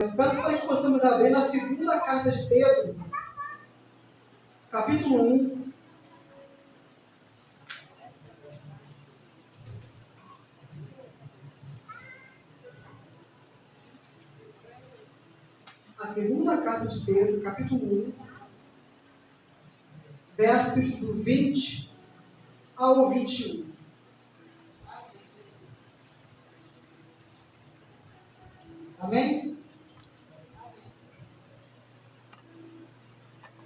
Peço para que possamos abrir na segunda carta de Pedro, capítulo 1. A segunda carta de Pedro, capítulo 1, versos do 20 ao 21. Amém?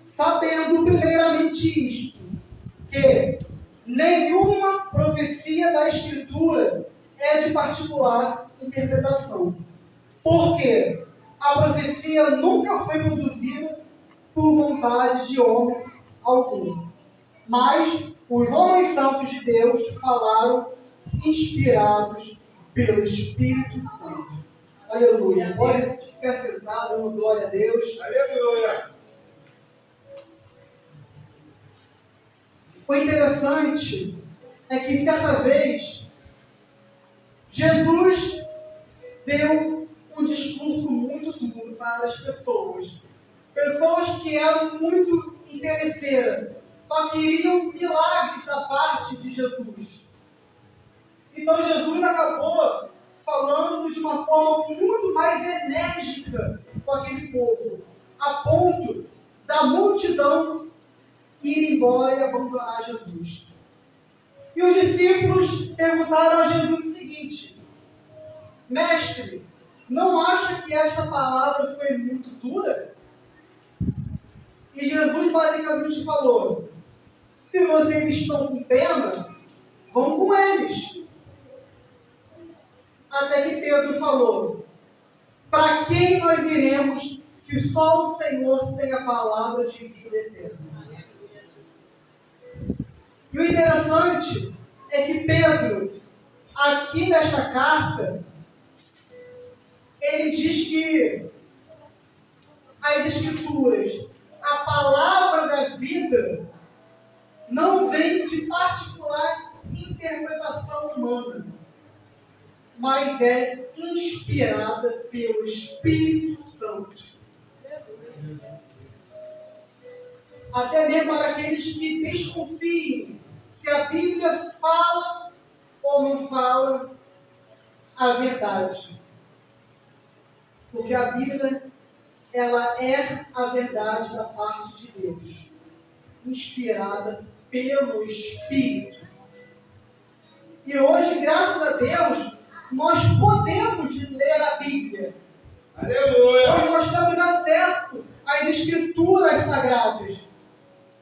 Sabendo primeiramente isto, que nenhuma profecia da Escritura é de particular interpretação, porque a profecia nunca foi produzida por vontade de homem algum, mas os homens santos de Deus falaram inspirados pelo Espírito Santo. Aleluia. Glória, fica sentado, glória a Deus. Aleluia. O interessante é que certa vez Jesus deu um discurso muito duro para as pessoas. Pessoas que eram muito interesseiras, só queriam milagres da parte de Jesus. Então Jesus acabou falando de uma forma muito mais enérgica com aquele povo, a ponto da multidão ir embora e abandonar Jesus. E os discípulos perguntaram a Jesus o seguinte: Mestre, não acha que esta palavra foi muito dura? E Jesus basicamente falou: se vocês estão com pena, vão com eles. Até que Pedro falou: para quem nós iremos se só o Senhor tem a palavra de vida eterna? E o interessante é que Pedro, aqui nesta carta, ele diz que as Escrituras, a palavra da vida, não vem de particular interpretação humana, mas é inspirada pelo Espírito Santo. Até mesmo para aqueles que desconfiem se a Bíblia fala ou não fala a verdade. Porque a Bíblia, ela é a verdade da parte de Deus, inspirada pelo Espírito. E hoje, graças a Deus, nós podemos ler a Bíblia. Aleluia. Hoje nós temos acesso às Escrituras Sagradas.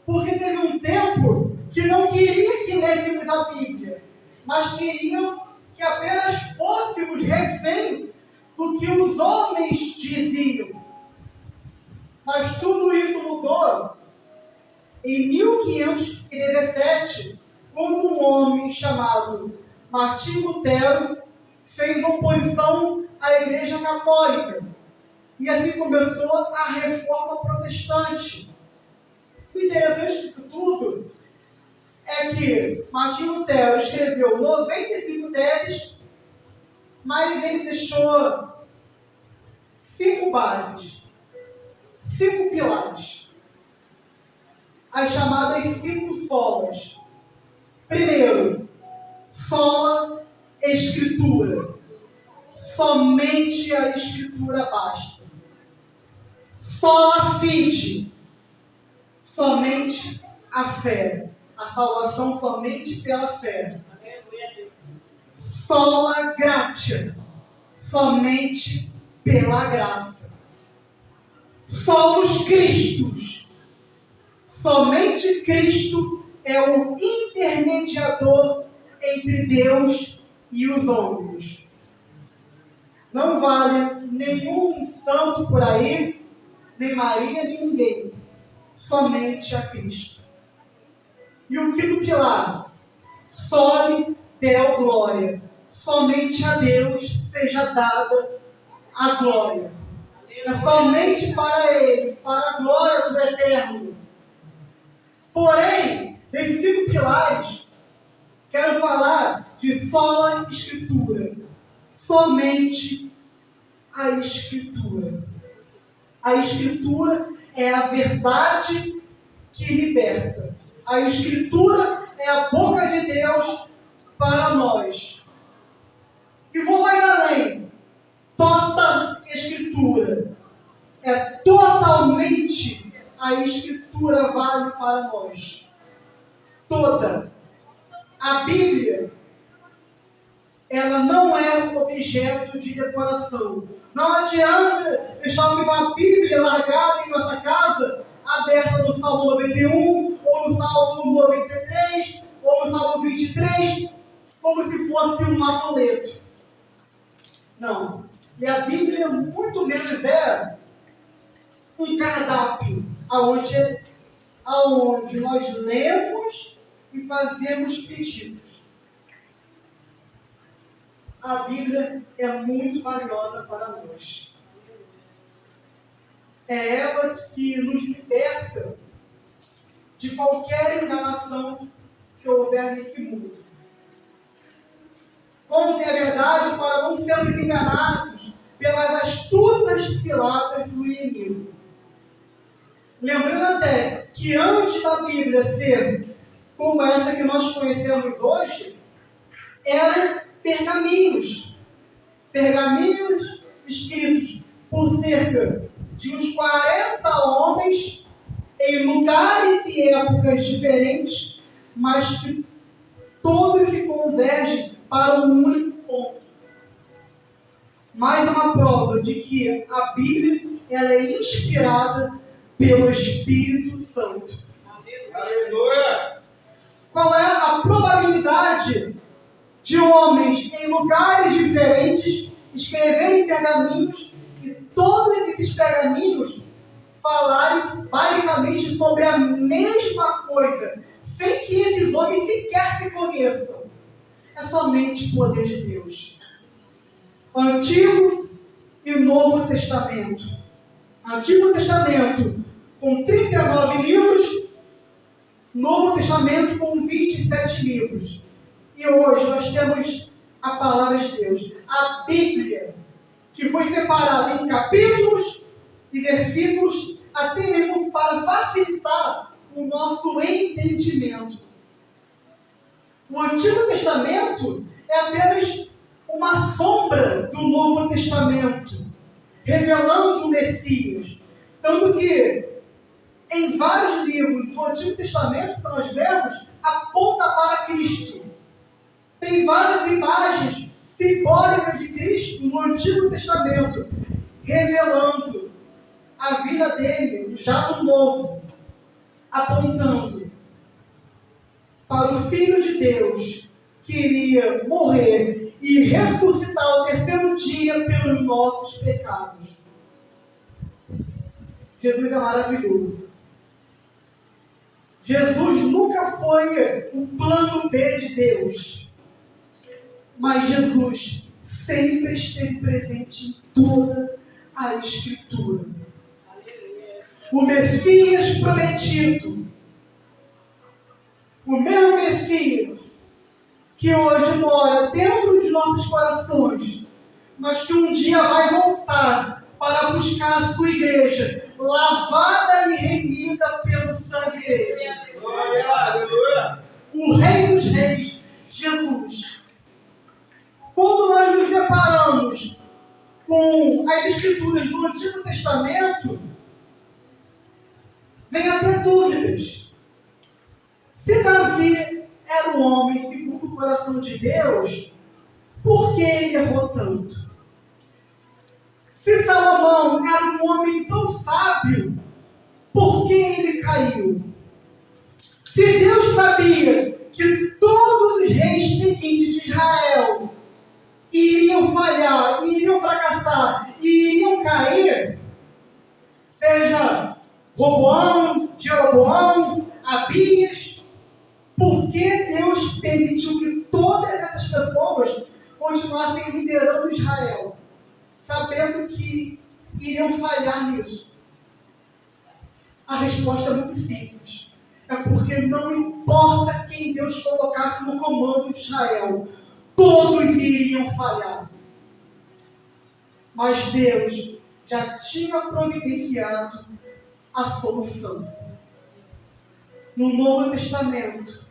Porque teve um tempo que não queria que lêssemos a Bíblia, mas queriam que apenas fôssemos refém do que os homens diziam. Mas tudo isso mudou em 1517, quando um homem chamado Martinho Lutero fez oposição à Igreja Católica. E assim começou a Reforma Protestante. O interessante disso tudo é que Martinho Lutero escreveu 95 teses, mas ele deixou 5 bases, 5 pilares, as chamadas 5 solas. Primeiro, sola Escritura. Somente a Escritura basta. Sola fide. Somente a fé. A salvação somente pela fé. Sola gratia. Somente pela graça. Somos Cristos. Somente Cristo é o intermediador entre Deus e os homens. Não vale nenhum santo por aí, nem Maria, nem ninguém. Somente a Cristo. E o quinto pilar: soli deo glória. Somente a Deus seja dada a glória. É somente para Ele, para a glória do Eterno. Porém, desses 5 pilares, quero falar de sola Escritura. Somente a Escritura. A Escritura é a verdade que liberta. A Escritura é a boca de Deus para nós. E vou mais além. Toda Escritura. É totalmente a Escritura vale para nós. Toda. A Bíblia, ela não é um objeto de decoração. Não adianta deixarmos a Bíblia largada em nossa casa, aberta no Salmo 91, ou no Salmo 93, ou no Salmo 23, como se fosse um amuleto. Não. E a Bíblia muito menos é um cardápio, aonde nós lemos e fazemos pedidos. A Bíblia é muito valiosa para nós. É ela que nos liberta de qualquer enganação que houver nesse mundo. Conte a verdade para não sermos enganados pelas astutas ciladas do inimigo. Lembrando até que antes da Bíblia ser como essa que nós conhecemos hoje, eram pergaminhos escritos por cerca de uns 40 homens em lugares e épocas diferentes, mas que todos se convergem para um único ponto. Mais uma prova de que a Bíblia ela é inspirada pelo Espírito Santo. Aleluia! Qual é a probabilidade de homens em lugares diferentes escreverem pergaminhos e todos esses pergaminhos falarem basicamente sobre a mesma coisa, sem que esses homens sequer se conheçam? É somente o poder de Deus. Antigo e Novo Testamento. Antigo Testamento com 39 livros, Novo Testamento com 27 livros. E hoje nós temos a palavra de Deus, a Bíblia, que foi separada em capítulos e versículos, até mesmo para facilitar o nosso entendimento. O Antigo Testamento é apenas uma sombra do Novo Testamento, revelando o Messias. Tanto que, em vários livros do Antigo Testamento que nós vemos, aponta para Cristo. Tem várias imagens simbólicas de Cristo no Antigo Testamento, revelando a vida dele já no Novo, apontando para o Filho de Deus que iria morrer e ressuscitar ao terceiro dia pelos nossos pecados. Jesus é maravilhoso. Jesus nunca foi o plano B de Deus, mas Jesus sempre esteve presente em toda a Escritura. O Messias prometido, o mesmo Messias que hoje mora dentro dos nossos corações, mas que um dia vai voltar para buscar a sua igreja, lavada e remida pelo sangue dele. Glória, aleluia! O Rei dos Reis, Jesus. Quando nós nos deparamos com as Escrituras do Antigo Testamento, vem até dúvidas. Se Davi era um homem segundo o coração de Deus, por que ele errou tanto? Se Salomão era um homem tão sábio, por que ele caiu? Se Deus sabia que todos os reis seguintes de Israel iriam falhar, iriam fracassar, iriam cair, seja Roboão, Jeroboão, Abias, por que Deus permitiu que todas essas pessoas continuassem liderando Israel, sabendo que iriam falhar nisso? A resposta é muito simples. É porque não importa quem Deus colocasse no comando de Israel, todos iriam falhar. Mas Deus já tinha providenciado a solução. No Novo Testamento,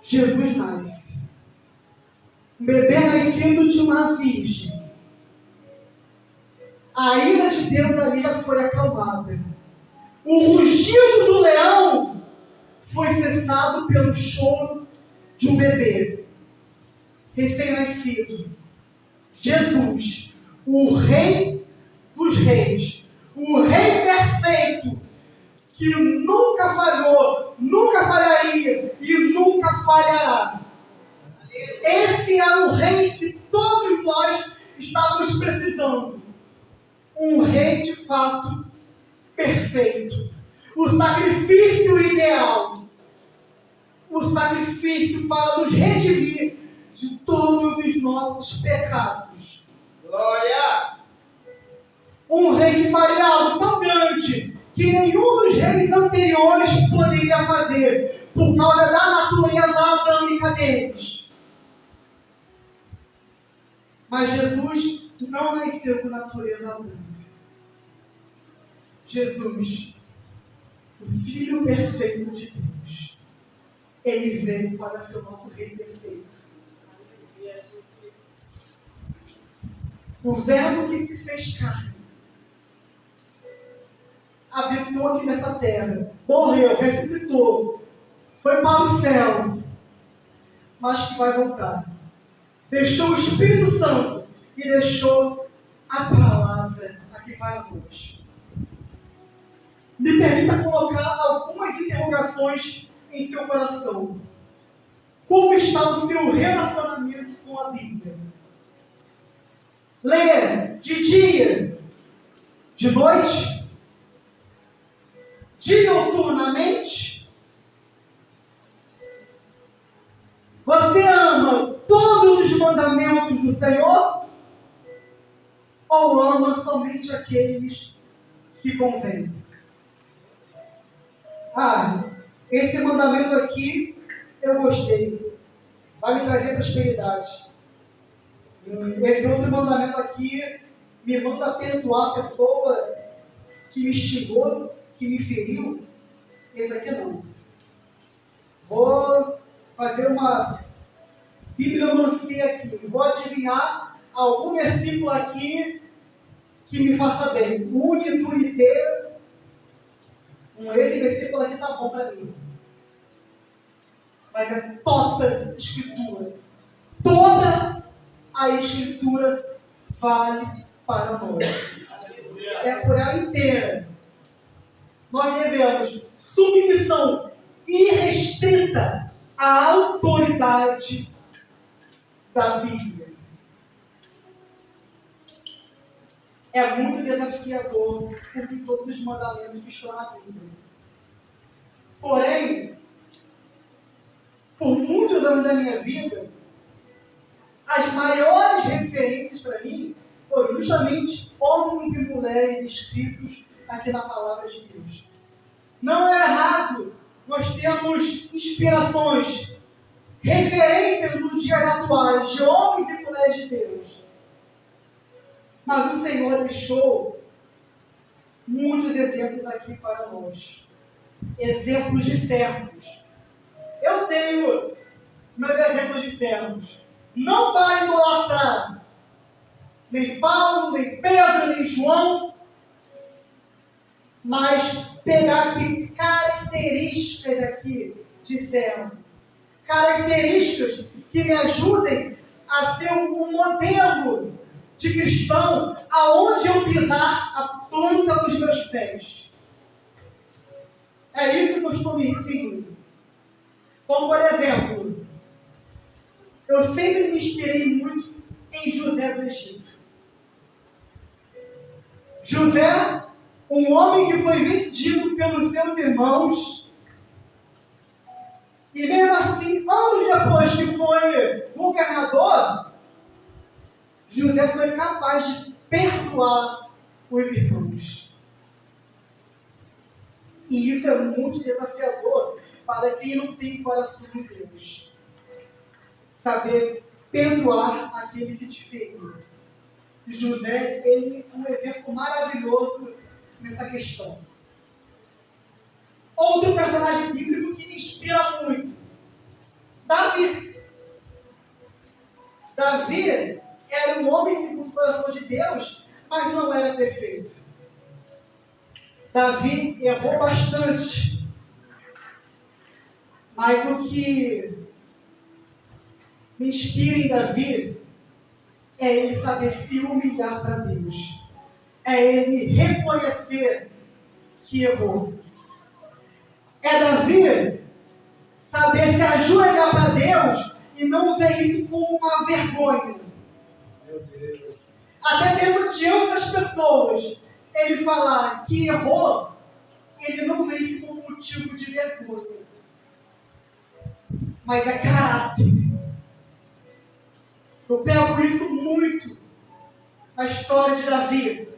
Jesus nasce. Um bebê nascido de uma virgem. A ira de Deus ali já foi acalmada. O rugido do leão foi cessado pelo choro de um bebê recém-nascido. Jesus, o Rei dos Reis, o Rei perfeito, que nunca falhou, nunca falharia e nunca falhará. Esse é o Rei que todos nós estávamos precisando. Um Rei de fato perfeito. O sacrifício ideal. O sacrifício para nos redimir de todos os nossos pecados. Glória! Um Rei que faria algo tão grande que nenhum dos reis anteriores poderia fazer, por causa da natureza adâmica deles. Mas Jesus não nasceu com natureza adâmica. Jesus, o Filho perfeito de Deus, ele veio para ser o nosso Rei perfeito. O Verbo que se fez carne habitou aqui nessa terra, morreu, ressuscitou, foi para o céu, mas que vai voltar. Deixou o Espírito Santo e deixou a palavra aqui para nós. Me permita colocar algumas interrogações em seu coração. Como está o seu relacionamento com a Bíblia? Leia de dia, de noite, diuturnamente? Você ama todos os mandamentos do Senhor? Ou ama somente aqueles que convêm? Esse mandamento aqui eu gostei. Vai me trazer prosperidade. Esse outro mandamento aqui me manda perdoar a pessoa que me xingou, que me feriu. Esse aqui não. Vou fazer uma bibliomancia aqui. Vou adivinhar algum versículo aqui que me faça bem. Unidurité. Esse versículo aqui está bom para mim. Mas é toda a Escritura. Toda a Escritura vale para nós. É por ela inteira. Nós devemos submissão irrestrita à autoridade da Bíblia. É muito desafiador cumprir todos os mandamentos que estão na Bíblia. Porém, por muitos anos da minha vida, as maiores referências para mim foram justamente homens e mulheres escritos aqui na Palavra de Deus. Não é errado nós termos inspirações, referências nos dias atuais de homens e mulheres de Deus. Mas o Senhor deixou muitos exemplos aqui para nós. Exemplos de servos. Eu tenho meus exemplos de servos. Não para idolatrar nem Paulo, nem Pedro, nem João, mas pegar aqui características aqui de servo. Características que me ajudem a ser um modelo de cristão aonde eu pisar a planta dos meus pés. É isso que eu estou me referindo. Como, por exemplo, eu sempre me inspirei muito em José do Egito. José, um homem que foi vendido pelos seus irmãos, e mesmo assim, anos depois que foi governador, José foi capaz de perdoar os irmãos. E isso é muito desafiador para quem não tem coração de Deus. Saber perdoar aquele que te feriu. José, ele é um exemplo maravilhoso nessa questão. Outro personagem bíblico que me inspira muito, Davi. Davi era um homem segundo o coração de Deus, mas não era perfeito. Davi errou bastante, mas o que me inspira em Davi é ele saber se humilhar para Deus, é ele reconhecer que errou. É Davi saber se ajoelhar para Deus e não ver isso como uma vergonha. Meu Deus. Até mesmo diante das pessoas, ele falar que errou, ele não vê isso como motivo de vergonha. Mas é caráter. Eu pego isso muito na história de Davi.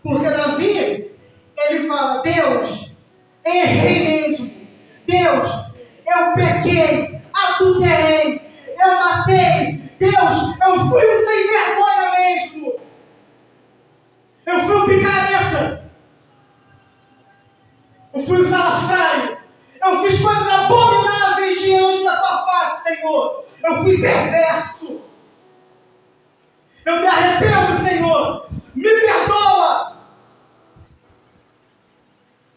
Porque Davi, ele fala, Deus, errei mesmo. Deus, eu pequei, adulterei, eu matei. Deus, eu fui um sem vergonha mesmo. Eu fui um picareta. Eu fui um salafrário. Eu fiz coisas abomináveis diante da tua face, Senhor. Eu fui perverso. Eu me arrependo, Senhor. Me perdoa.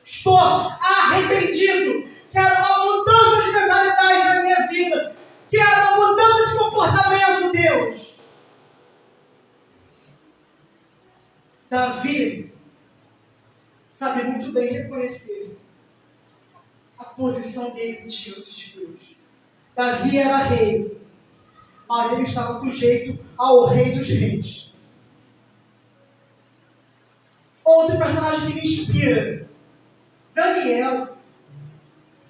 Estou arrependido. Quero uma mudança de mentalidade na minha vida. Quero uma mudança de comportamento, Deus. Davi sabe muito bem reconhecer a posição dele diante de Deus. Davi era rei, mas ele estava sujeito ao rei dos reis. Outro personagem que me inspira, Daniel.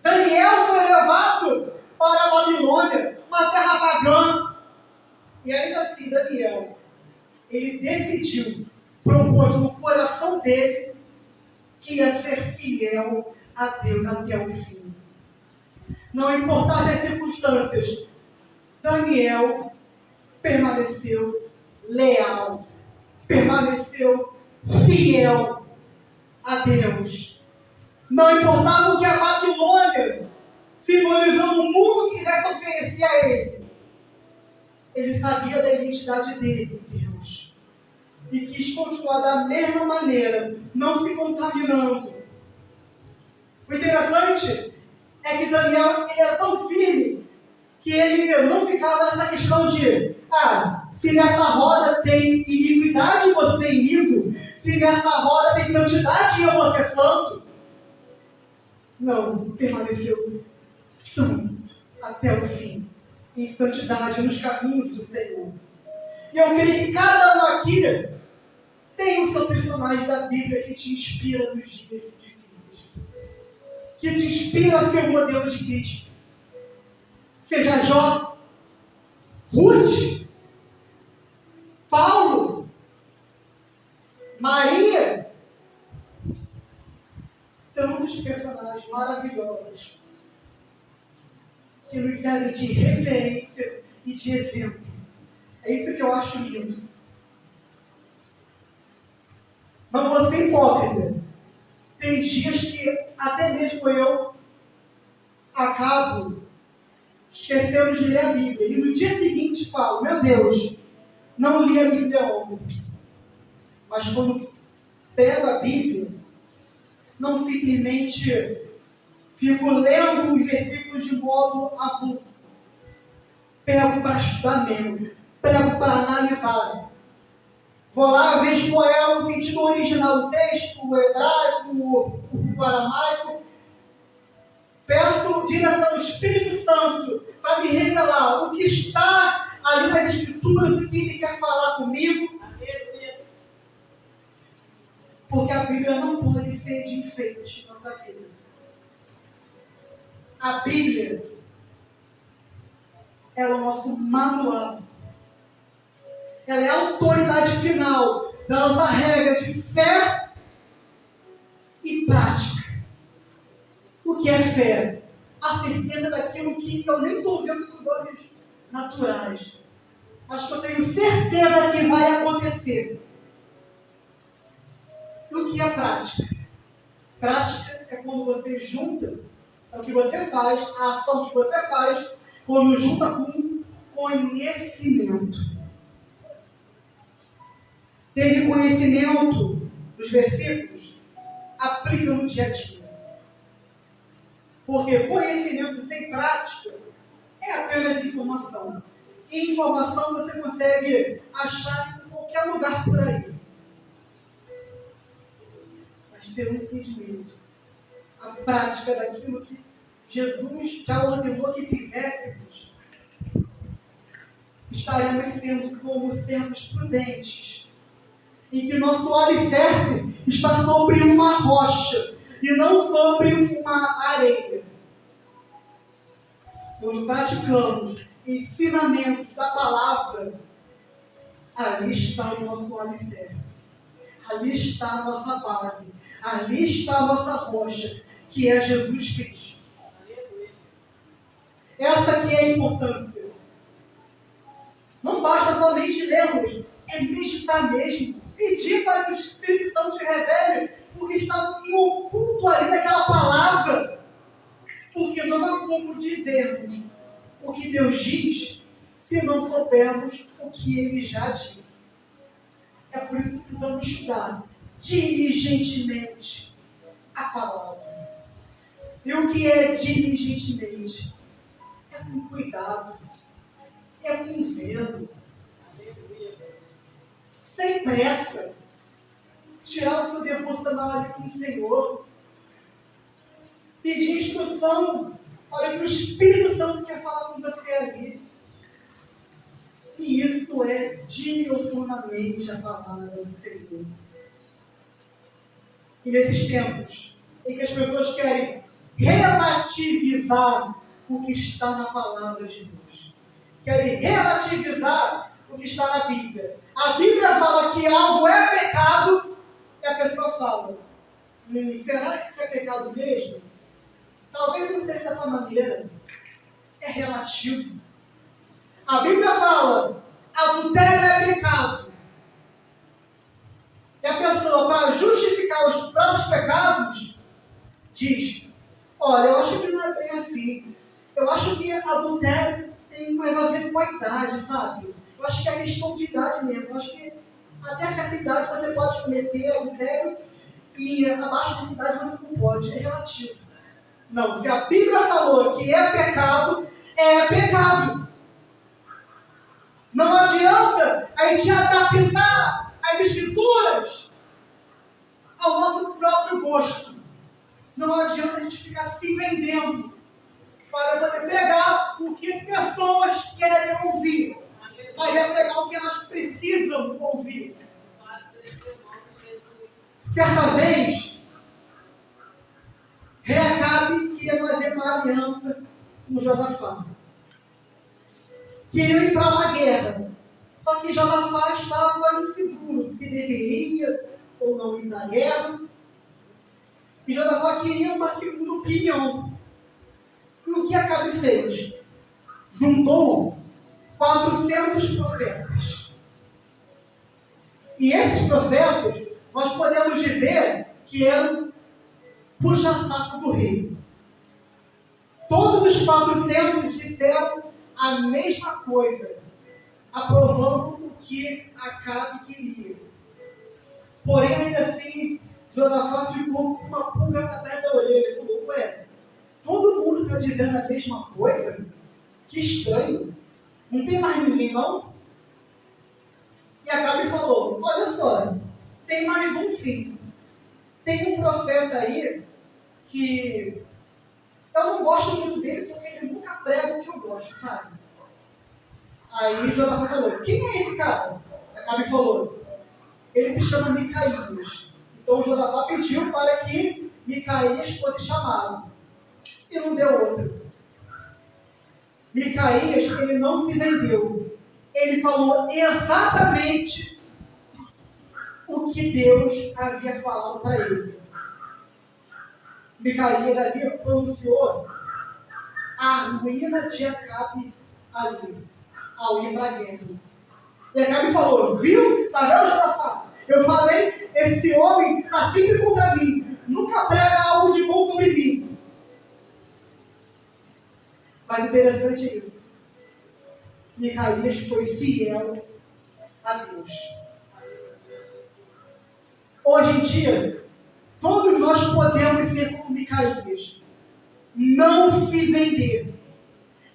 Daniel foi levado para a Babilônia, uma terra pagã. E ainda assim, Daniel, ele decidiu, propôs no coração dele, que ia ser fiel a Deus até o fim. Não importasse as circunstâncias, Daniel permaneceu leal, permaneceu fiel a Deus. Não importava o que a Babilônia, simbolizando o mundo, quisesse oferecer a ele. Ele sabia da identidade dele, Deus. E quis continuar da mesma maneira, não se contaminando. O interessante é que Daniel, ele era tão firme que ele não ficava nessa questão de se nessa roda tem iniquidade e você é iníquo, se nessa roda tem santidade e eu vou ser santo. Não, permaneceu santo até o fim, em santidade nos caminhos do Senhor. E eu creio que cada um aqui tem o seu personagem da Bíblia que te inspira nos dias difíceis, que te inspira a ser o modelo de Cristo. Seja Jó, Ruth, Paulo, Maria, tantos personagens maravilhosos que nos servem de referência e de exemplo. É isso que eu acho lindo. Não vou ser hipócrita. Tem dias que até mesmo eu acabo esquecendo de ler a Bíblia. E no dia seguinte falo, meu Deus, não li a Bíblia ontem. Mas quando pego a Bíblia, não simplesmente fico lendo os versículos de modo avulso. Pego para estudar mesmo. Pego para analisar. Vou lá, vejo qual é o sentido original do texto, o hebraico, o aramaico. Peço direção do Espírito Santo para me revelar o que está ali nas Escrituras, o que ele quer falar comigo. Porque a Bíblia não pode ser de enfeite na nossa vida. A Bíblia é o nosso manual. Ela é a autoridade final da nossa regra de fé e prática. O que é fé? A certeza daquilo que eu nem estou vendo com os olhos naturais. mas que eu tenho certeza que vai acontecer. E o que é prática? Prática é quando você junta o que você faz, a ação que você faz, quando junta com conhecimento. Ter conhecimento dos versículos, aplica no dia a dia. Porque conhecimento sem prática é apenas informação. E informação você consegue achar em qualquer lugar por aí. Mas ter um entendimento, a prática daquilo que Jesus já ordenou que fizéssemos, estaremos sendo como servos prudentes. E que nosso alicerce está sobre uma rocha e não sobre uma areia. Quando praticamos ensinamentos da palavra, ali está o nosso alicerce, ali está a nossa base, ali está a nossa rocha, que é Jesus Cristo. Essa que é a importância. Não basta somente lermos, é meditar mesmo, pedir para que o Espírito Santo te revele o que está em oculto ali naquela palavra. Porque não há como dizermos o que Deus diz se não soubermos o que Ele já disse. É por isso que precisamos estudar diligentemente a palavra. E o que é diligentemente? É com cuidado, é com zelo, sem pressa, tirar o seu devocional ali com o Senhor, pedir instrução para que o Espírito Santo quer falar com você ali. E isso é diuturnamente a palavra do Senhor. E nesses tempos em que as pessoas querem relativizar o que está na palavra de Deus, querem relativizar o que está na Bíblia. A Bíblia fala que algo é pecado e a pessoa fala, será que é pecado mesmo? Talvez não seja dessa maneira. É relativo. A Bíblia fala, adultério é pecado. E a pessoa, para justificar os próprios pecados, diz, olha, eu acho que não é bem assim. Eu acho que adultério tem mais a ver com a idade, sabe? Eu acho que é questão de idade mesmo. Eu acho que até a certa idade você pode cometer adultério e abaixo da idade você não pode. É relativo. Não, se a Bíblia falou que é pecado, é pecado. Não adianta a gente adaptar as escrituras ao nosso próprio gosto. Não adianta a gente ficar se vendendo para poder pregar o que pessoas querem ouvir. Mas é pregar o que elas precisam ouvir. Certa vez, Reacabe queria fazer uma aliança com Josafá. Queriam ir para uma guerra. Só que Josafá estava inseguro se deveria ou não ir para a guerra. E Josafá queria uma segunda opinião. E o que Acabe fez? Juntou 400 profetas. E esses profetas, nós podemos dizer que eram puxa-saco do rei. Todos os 400 disseram a mesma coisa, aprovando o que Acabe queria. Porém, ainda assim, Josafá ficou com uma pulga atrás da orelha. Ele falou, ué, todo mundo está dizendo a mesma coisa? Que estranho. Não tem mais ninguém, não? E Acabe falou, olha só, tem mais um sim. Tem um profeta aí que eu não gosto muito dele porque ele nunca prega o que eu gosto, sabe? Aí Josafá falou, quem é esse cara? Acabe falou, ele se chama Micaías. Então Josafá pediu para que Micaías fosse chamado. E não deu outra. Micaías, ele não se vendeu. Ele falou exatamente o que Deus havia falado para ele. Micaías ali pronunciou a ruína de Acabe ali, ao ir para a guerra. E a Gabi falou, viu? Tá vendo, Josafá? Eu falei, esse homem está sempre contra mim. Nunca prega algo de bom sobre mim. Mas interessante é isso. Micaías foi fiel a Deus. Hoje em dia, todos nós podemos ser como Micaías. Não se vender.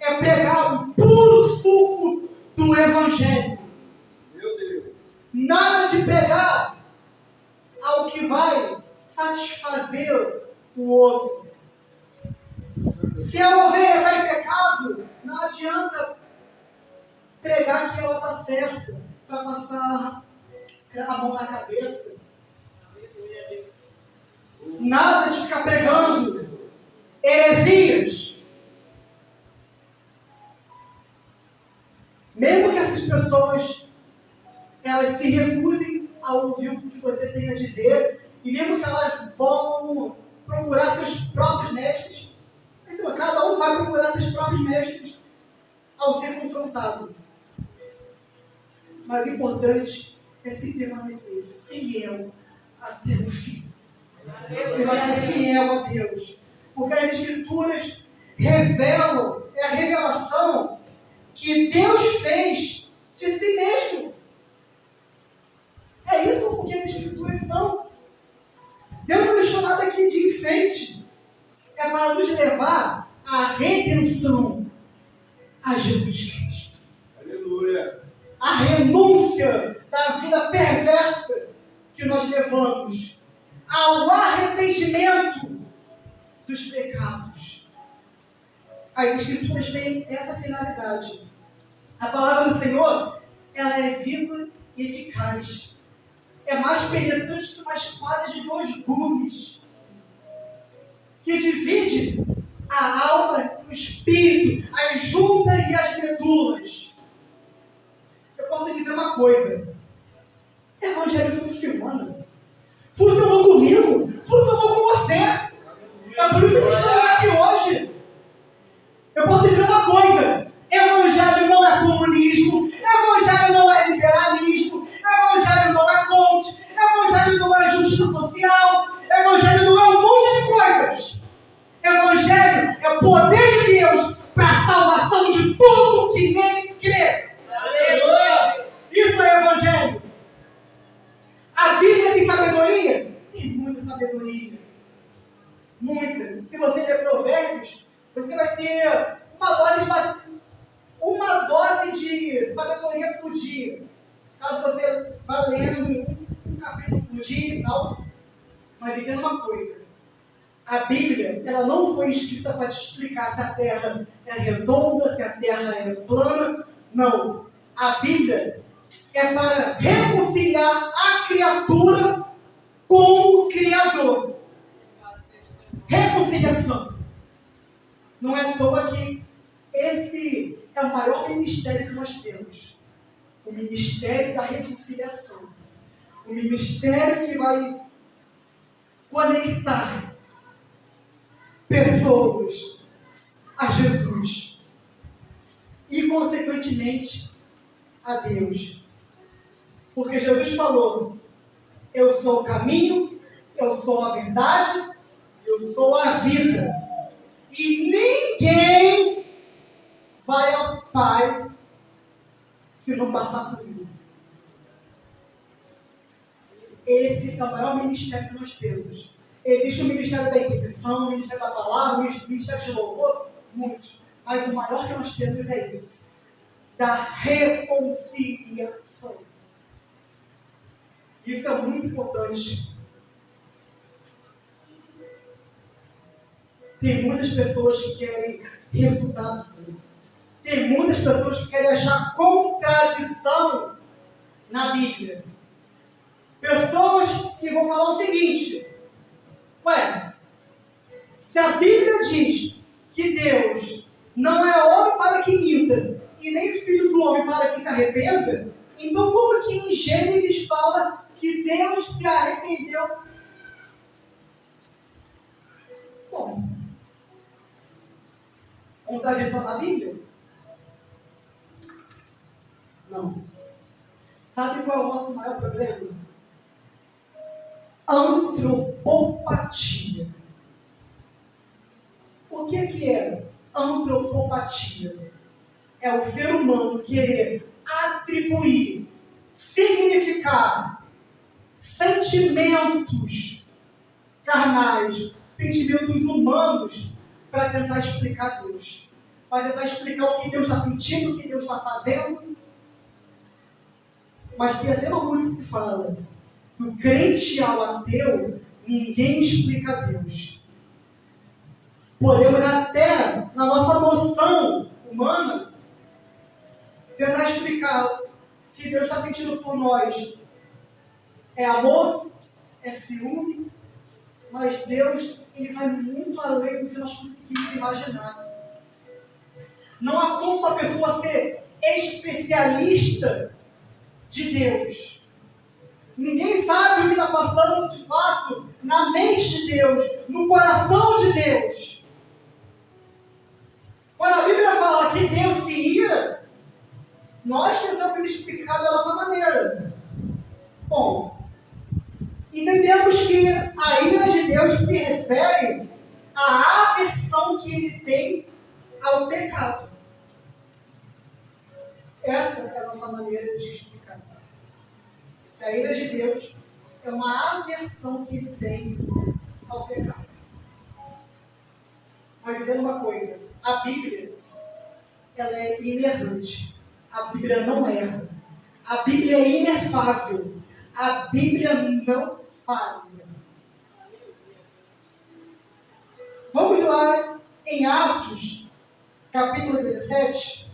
É pregar o puro suco do Evangelho. Meu Deus. Nada de pregar ao que vai satisfazer o outro. Se a ovelha está em pecado, não adianta pregar que ela está certa para passar a mão na cabeça. Nada de ficar pregando heresias. Mesmo que essas pessoas elas se recusem a ouvir o que você tem a dizer, e mesmo que elas vão procurar seus próprios mestres, cada um vai procurar seus próprios mestres ao ser confrontado. Mas o importante é se permanecer fiel a Deus. Permanecer fiel a Deus. Porque as Escrituras revelam, é a revelação que Deus fez de si mesmo. É isso porque as Escrituras são. Deus não deixou nada aqui de enfeite. É para nos levar à redenção a Jesus Cristo. Aleluia. A renúncia da vida perversa que nós levamos ao arrependimento dos pecados. As Escrituras têm essa finalidade. A palavra do Senhor, ela é viva e eficaz. É mais penetrante que uma espada de 2 gumes, que divide a alma e o espírito, as juntas e as medulas. Eu posso dizer uma coisa: o Evangelho funciona. Funcionou comigo, funcionou com você. É por isso que estamos aqui hoje. Eu posso dizer uma coisa: Evangelho não é comunismo, Evangelho não é liberalismo, Evangelho não é coach, Evangelho não é justiça social, Evangelho não é um monte de coisas. Evangelho é o poder de Deus para a salvação de todo que nele crê. Aleluia! Isso é Evangelho. A Bíblia tem sabedoria? Tem muita sabedoria. Muita. Se você ler Provérbios, você vai ter uma dose de sabedoria por dia. Caso você vá lendo um capítulo por dia e tal. Mas entenda uma coisa: a Bíblia, ela não foi escrita para te explicar se a Terra é redonda, se a Terra é plana. Não. A Bíblia é para reconciliar a criatura com o Criador. Reconciliação. Não é à toa que esse é o maior ministério que nós temos. O ministério da reconciliação. O ministério que vai conectar pessoas a Jesus e, consequentemente, a Deus. Porque Jesus falou: eu sou o caminho, eu sou a verdade, eu sou a vida. E ninguém vai ao Pai se não passar por mim. Esse é o maior ministério que nós temos. Existe o ministério da Inquisição, o ministério da palavra, o ministério de louvor, muitos. Mas o maior que nós temos é esse, da reconciliação. Isso é muito importante. Tem muitas pessoas que querem resultado. Tem muitas pessoas que querem achar contradição na Bíblia. Pessoas que vão falar o seguinte: ué, se a Bíblia diz que Deus não é homem para que minta, e nem filho do homem para que se arrependa, então como que em Gênesis fala que Deus se arrependeu? Bom, contradição na Bíblia? Não. Sabe qual é o nosso maior problema? Antropopatia. O que é antropopatia? É o ser humano querer atribuir, significar sentimentos carnais, sentimentos humanos para tentar explicar Deus. Para tentar explicar o que Deus está sentindo, o que Deus está fazendo. Mas tem até uma música que fala: do crente ao ateu, ninguém explica Deus. Podemos até, na nossa noção humana, tentar explicar se Deus está sentindo por nós. É amor? É ciúme? Mas Deus, Ele vai muito além do que nós conseguimos imaginar. Não há como uma pessoa ser especialista de Deus. Ninguém sabe o que está passando de fato na mente de Deus, no coração de Deus. Quando a Bíblia fala que Deus se ira, nós tentamos explicar da nossa maneira. Bom, entendemos que a ira de Deus se refere à aversão que Ele tem ao pecado. Essa é a nossa maneira de explicar. A ira de Deus é uma aversão que Ele tem ao pecado. Mas entenda uma coisa: a Bíblia, ela é inerrante. A Bíblia não erra. A Bíblia é inefável. A Bíblia não falha. Vamos lá em Atos, capítulo 17.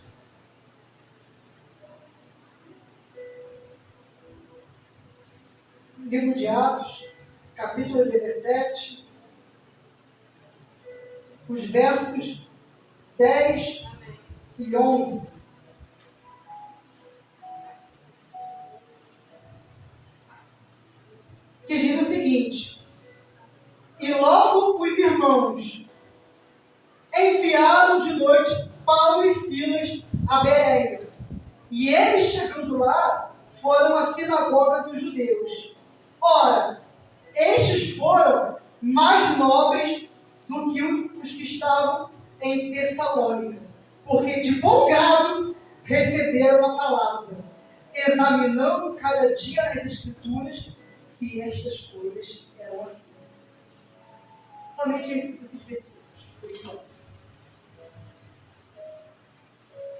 Livro de Atos, capítulo 17, os versos 10 e 11. Que diz o seguinte: e logo os irmãos enviaram de noite Paulo e Silas a Bereia. E eles, chegando lá, foram à sinagoga dos judeus. Ora, estes foram mais nobres do que os que estavam em Tessalônica, porque de bom grado receberam a palavra, examinando cada dia as Escrituras, se estas coisas eram assim. Somente esses versículos.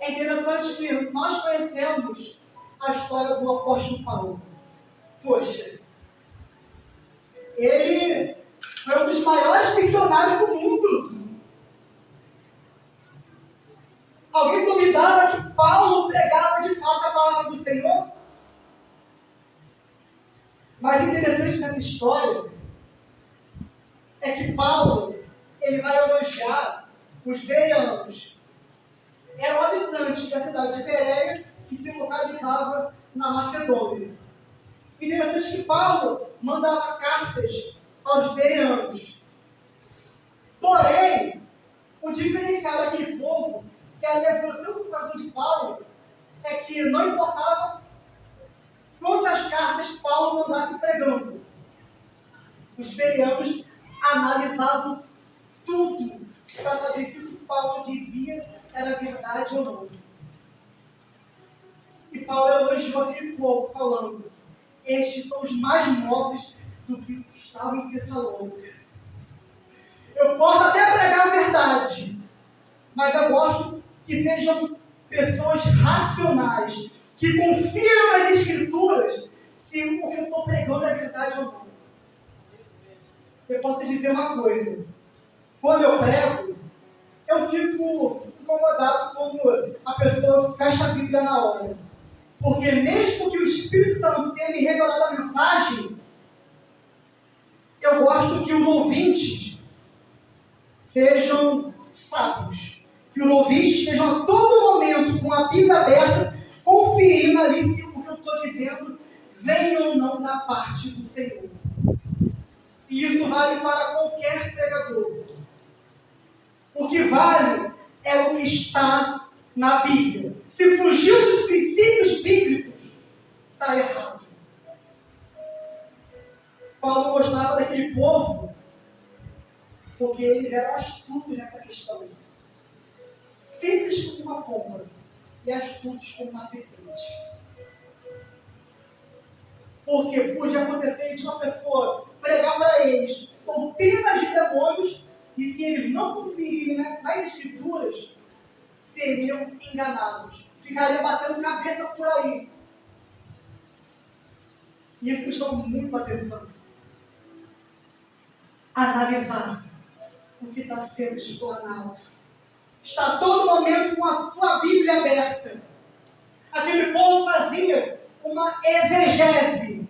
É interessante que nós conhecemos a história do apóstolo Paulo. Poxa, ele foi um dos maiores missionários do mundo. Alguém duvidava que Paulo pregava de fato a palavra do Senhor? Mas o interessante nessa história é que Paulo, ele vai elogiar os bereanos. Eram habitantes da cidade de Bereia, que se localizava na Macedônia. Interessante que Paulo mandava cartas aos bereanos. Porém, o diferencial daquele povo, que alegrou tanto o coração de Paulo, é que não importava quantas cartas Paulo mandasse pregando. Os bereanos analisavam tudo para saber se o que Paulo dizia era verdade ou não. E Paulo elogiou aquele povo, falando: estes são os mais nobres do que estavam em Tessalônica. Eu posso até pregar a verdade, mas eu gosto que sejam pessoas racionais, que confiam nas Escrituras, se o que eu estou pregando é verdade ou não. Eu posso te dizer uma coisa: quando eu prego, eu fico incomodado quando a pessoa fecha a Bíblia na hora. Porque mesmo que o Espírito Santo tenha me revelado a mensagem, eu gosto que os ouvintes sejam sábios. Que os ouvintes estejam a todo momento com a Bíblia aberta, conferindo ali se o que eu estou dizendo vem ou não da parte do Senhor. E isso vale para qualquer pregador. O que vale é o que está na Bíblia. Se fugiu dos princípios bíblicos, está errado. Paulo gostava daquele povo porque eles eram astutos nessa questão. Simples como uma pomba e astutos como uma serpente. Porque podia acontecer de uma pessoa pregar para eles doutrinas de demônios e se eles não conferirem nas escrituras, seriam enganados. Ficariam batendo cabeça por aí. E isso me chama muito a atenção. Analisar o que está sendo explanado. Está a todo momento com a tua Bíblia aberta. Aquele povo fazia uma exegese.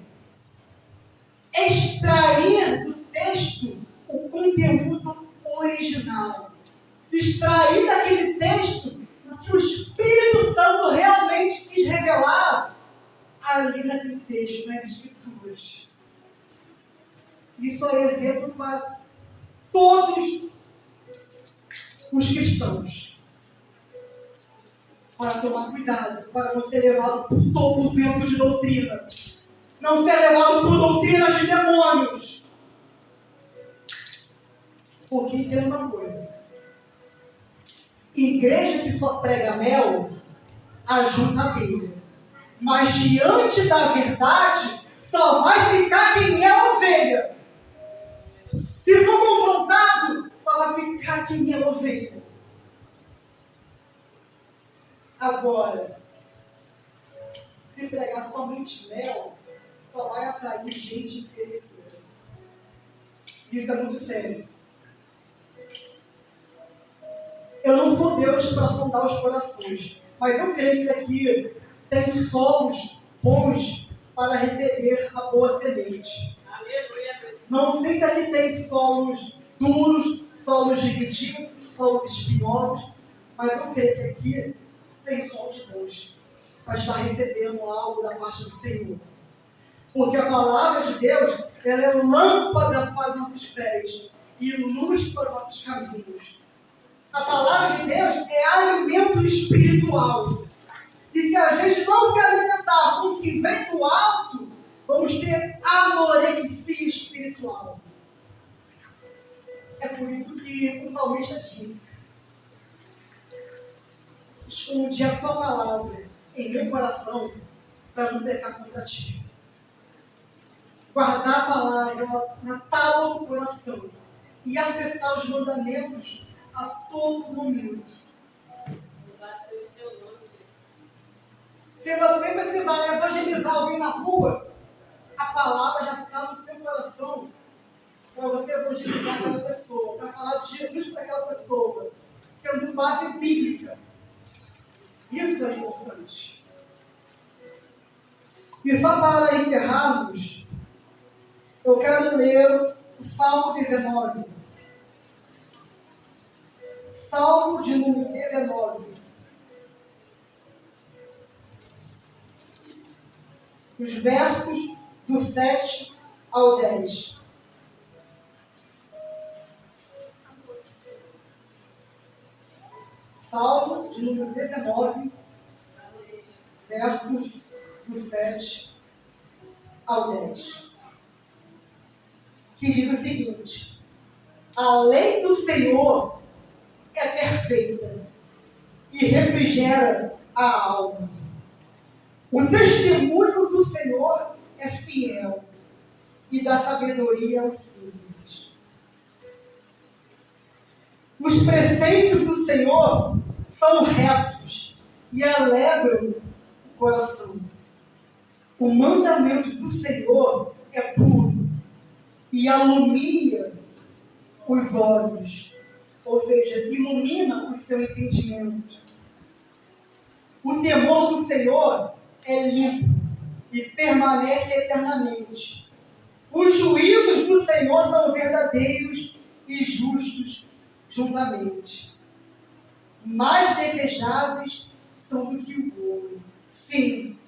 Extrair do texto o conteúdo original. Extrair daquele texto o que o Espírito Santo realmente quis revelar ali naquele texto, nas Escrituras. Isso é exemplo para todos os cristãos. Para tomar cuidado, para não ser levado por todo o vento de doutrina. Não ser levado por doutrinas de demônios. Porque entenda uma coisa. Igreja que só prega mel, ajuda a Bíblia. Mas diante da verdade, só vai ficar quem é ovelha. Se for confrontado, só vai ficar quem é ovelha. Agora, se pregar somente mel, só vai atrair gente interesseira. Isso é muito sério. Eu não sou Deus para sondar os corações, mas eu creio que aqui tem solos bons para receber a boa semente. Não sei se aqui tem solos duros, solos divididos, solos espinhosos, mas eu creio que aqui tem solos bons para estar recebendo algo da parte do Senhor. Porque a palavra de Deus, ela é lâmpada para os nossos pés e luz para os nossos caminhos. A palavra de Deus é alimento espiritual. E se a gente não se alimentar com o que vem do alto, vamos ter anorexia espiritual. É por isso que o salmista diz: escondi a tua palavra em meu coração para não pecar contra ti. Guardar a palavra na tábua do coração e acessar os mandamentos a todo momento. Se você precisar evangelizar alguém na rua, a palavra já está no seu coração para você evangelizar aquela pessoa, para falar de Jesus para aquela pessoa, tendo base bíblica. Isso é importante. E só para encerrarmos, eu quero ler o Salmo 19. Salmo de número 19. Os versos do 7 ao 10. Salmo de número 19, versos do 7 ao 10. Que diz o seguinte: a lei do Senhor é perfeita e refrigera a alma. O testemunho do Senhor é fiel e dá sabedoria aos filhos. Os preceitos do Senhor são retos e alegram o coração. O mandamento do Senhor é puro e alumia os olhos, ou seja, ilumina o seu entendimento. O temor do Senhor é limpo e permanece eternamente. Os juízos do Senhor são verdadeiros e justos juntamente. Mais desejáveis são do que o ouro, sim,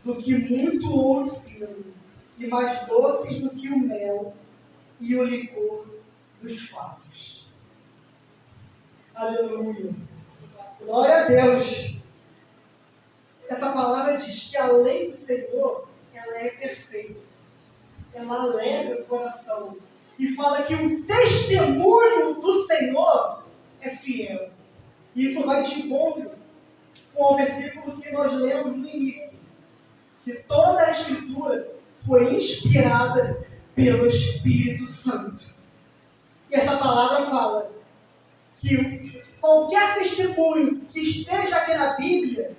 do que muito ouro fino, e mais doces do que o mel e o licor dos favos. Aleluia! Glória a Deus! Essa palavra diz que a lei do Senhor, ela é perfeita. Ela alegra o coração. E fala que o testemunho do Senhor é fiel. Isso vai de encontro com o versículo que nós lemos no início. Que toda a Escritura foi inspirada pelo Espírito Santo. E essa palavra fala que qualquer testemunho que esteja aqui na Bíblia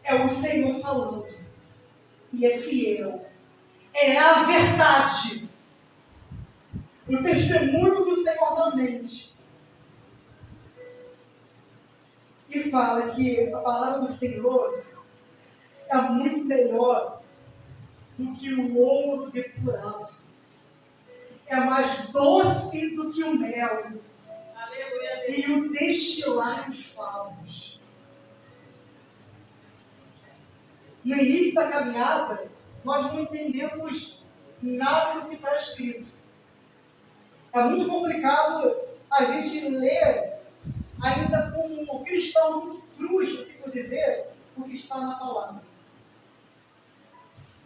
é o Senhor falando. E é fiel. É a verdade. O testemunho do Senhor não mente. E fala que a palavra do Senhor é muito melhor do que o ouro depurado. É mais doce do que o mel. Aleluia. E o destilar dos favos. No início da caminhada, nós não entendemos nada do que está escrito. É muito complicado a gente ler, ainda como um cristão muito frouxo, assim por dizer, o que está na palavra.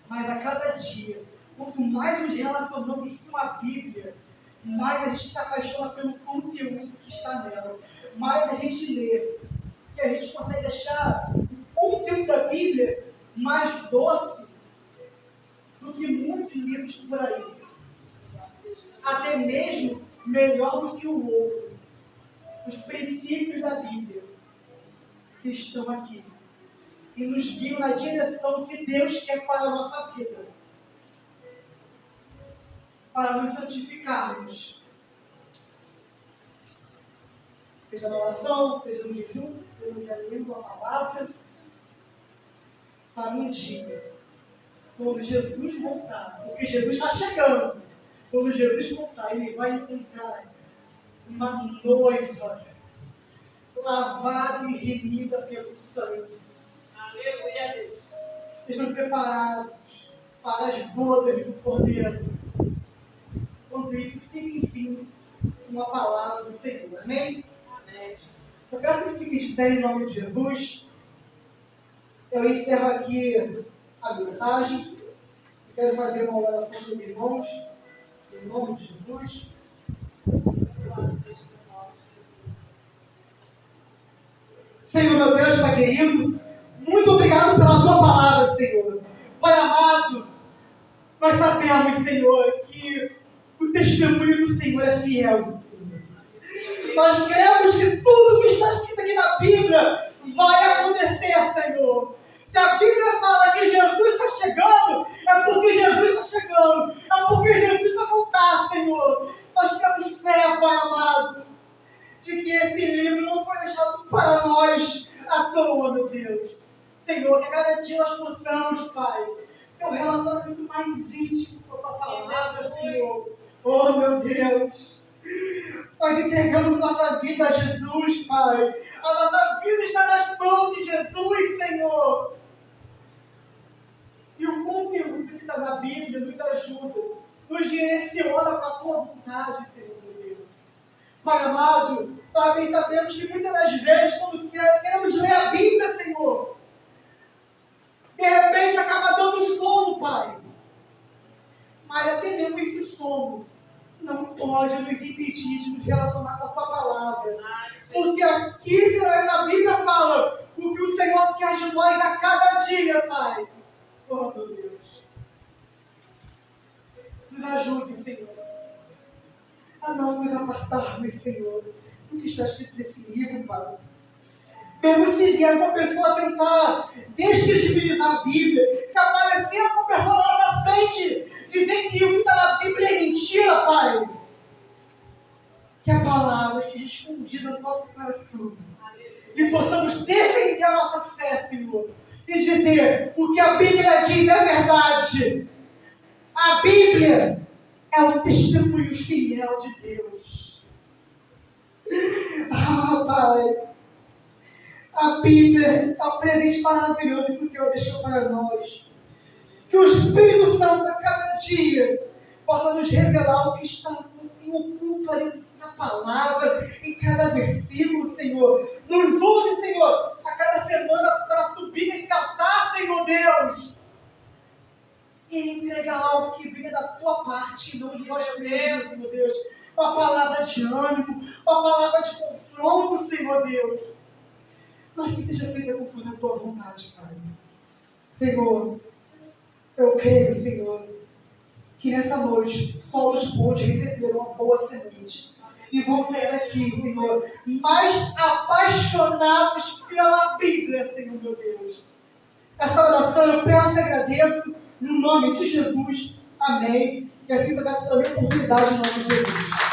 Mas a cada dia, quanto mais nos relacionamos com a Bíblia, mais a gente se apaixona pelo conteúdo que está nela. Mais a gente lê. E a gente consegue achar o conteúdo da Bíblia mais doce do que muitos livros por aí. Até mesmo melhor do que o ouro. Os princípios da Bíblia que estão aqui. E nos guiam na direção que Deus quer para a nossa vida. Para nos santificarmos. Seja na oração, seja no jejum, seja lendo a palavra. Para um dia, quando Jesus voltar, porque Jesus está chegando. Quando Jesus voltar, Ele vai encontrar uma noiva lavada e remida pelo sangue. Aleluia a Deus. Estejam preparados para as bodas do Cordeiro. Enquanto isso, fique enfim uma palavra do Senhor. Amém? Amém. Eu peço que fique de pé em nome de Jesus. Eu encerro aqui a mensagem. Quero fazer uma oração com os irmãos. Em nome de Jesus. Senhor, meu Deus, Pai querido, muito obrigado pela tua palavra, Senhor. Pai amado, nós sabemos, Senhor, que o testemunho do Senhor é fiel. Nós cremos que tudo que está escrito aqui na Bíblia vai acontecer, Senhor. Se a Bíblia fala que Jesus está chegando, é porque Jesus está chegando. É porque Jesus vai voltar, Senhor. Nós temos fé, Pai amado, de que esse livro não foi deixado para nós à toa, meu Deus. Senhor, que a cada dia nós possamos, Pai, ter um relacionamento mais íntimo com a tua palavra, Senhor. Oh, meu Deus. Nós entregamos nossa vida a Jesus, Pai. A nossa vida está nas mãos de Jesus, Senhor. E o conteúdo que está na Bíblia nos ajuda, nos direciona para a tua vontade, Senhor, meu Deus. Pai amado, nós bem sabemos que muitas das vezes, quando queremos ler a Bíblia, Senhor, de repente acaba dando sono, Pai. Mas até mesmo esse sono não pode nos impedir de nos relacionar com a tua palavra. Porque aqui, Senhor, na Bíblia fala o que o Senhor quer de nós a cada dia, Pai. Oh, meu Deus. Nos ajude, Senhor, a não nos apartarmos, Senhor, do que está escrito nesse livro, Pai. Mesmo se vier uma pessoa tentar descredibilizar a Bíblia, se aparecer uma pessoa lá na frente, dizer que o que está na Bíblia é mentira, Pai. Que a palavra esteja escondida no nosso coração. E possamos defender a nossa fé, Senhor. E dizer, o que a Bíblia diz é verdade. A Bíblia é o testemunho fiel de Deus. Ah, Pai. A Bíblia é um presente maravilhoso que o Senhor deixou para nós. Que o Espírito Santo a cada dia possa nos revelar o que está oculto ali na palavra, em cada versículo, Senhor. Nos use, Senhor, a cada semana para subir subir nesse altar, Senhor Deus, e entregar algo que venha da tua parte, não de nós mesmos, Senhor Deus. Uma palavra de ânimo, uma palavra de confronto, Senhor Deus. Mas que seja feita conforme a tua vontade, Pai. Senhor, eu creio, Senhor, que nessa noite só os bons receberam uma boa semente. E vão sair daqui, Senhor, mais apaixonados pela Bíblia, Senhor, meu Deus. Essa oração eu peço e agradeço no nome de Jesus. Amém. E assim eu quero pela minha oportunidade em nome de Jesus.